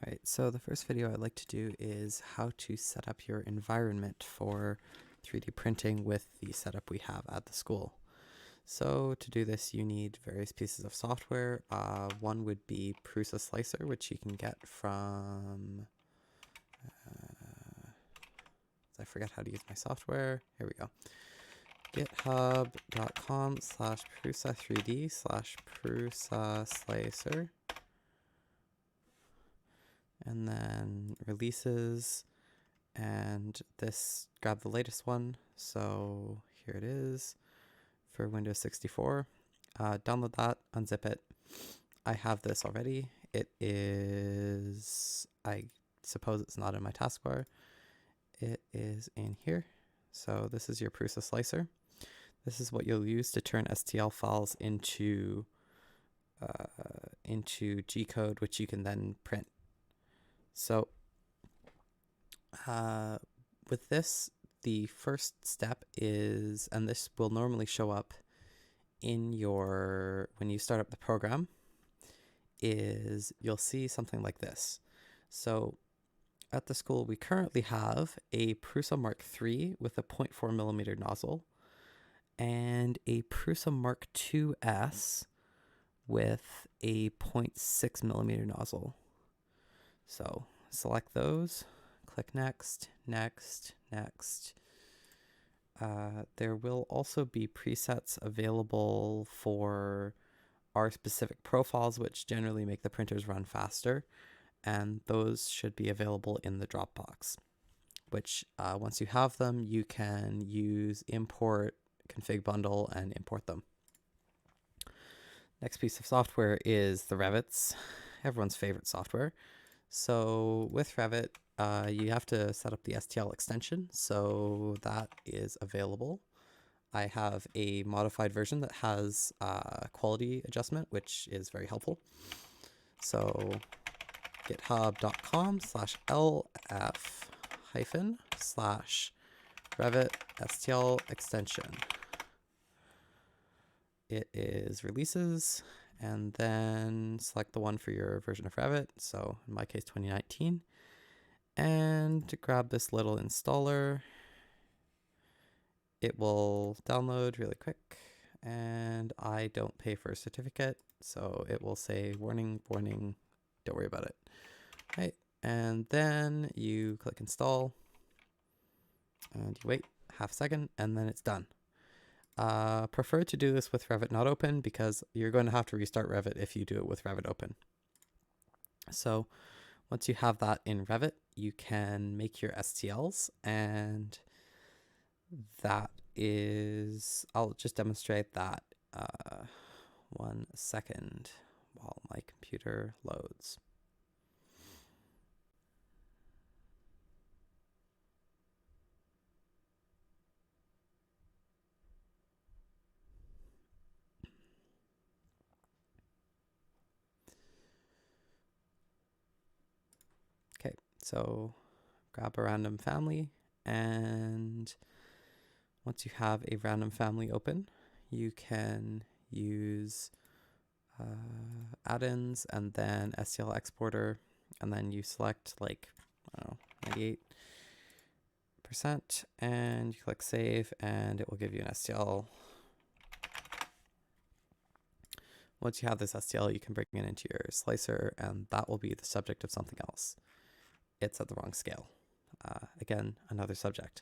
Alright, so the first video I'd like to do is how to set up your environment for 3D printing with the setup we have at the school. So to do this you need various pieces of software. One would be Prusa Slicer, which you can get from... I forget how to use my software. Here we go. github.com/prusa3d/Prusa Slicer. And then releases, and this, grab the latest one. So here it is for Windows 64. Download that, unzip it. I have this already. It is, I suppose it's not in my taskbar. It is in here. So this is your Prusa Slicer. This is what you'll use to turn STL files into G-code, which you can then print. So with this, the first step is, and this will normally show up in your, when you start up the program, is you'll see something like this. So at the school, we currently have a Prusa Mark III with a 0.4mm nozzle and a Prusa Mark IIS with a 0.6mm nozzle. So select those, click next, next, next. There will also be presets available for our specific profiles, which generally make the printers run faster. And those should be available in the Dropbox, which once you have them, you can use import config bundle and import them. Next piece of software is the Revits, everyone's favorite software. So with Revit, you have to set up the STL extension, so that is available. I have a modified version that has quality adjustment, which is very helpful. So github.com/lf-/Revit STL extension. It is releases, and then select the one for your version of Revit. So in my case, 2019. And grab this little installer. It will download really quick, and I don't pay for a certificate, so it will say warning, warning, don't worry about it. Okay, and then you click install, and you wait half a second, and then it's done. Prefer to do this with Revit not open, because you're going to have to restart Revit if you do it with Revit open. So once you have that in Revit, you can make your STLs, and that is, I'll just demonstrate that 1 second while my computer loads. Okay, so grab a random family, and once you have a random family open, you can use add-ins and then STL exporter, and then you select like, I don't know, 98%, and you click save, and it will give you an STL. Once you have this STL, you can bring it into your slicer, and that will be the subject of something else. It's at the wrong scale. Again, another subject.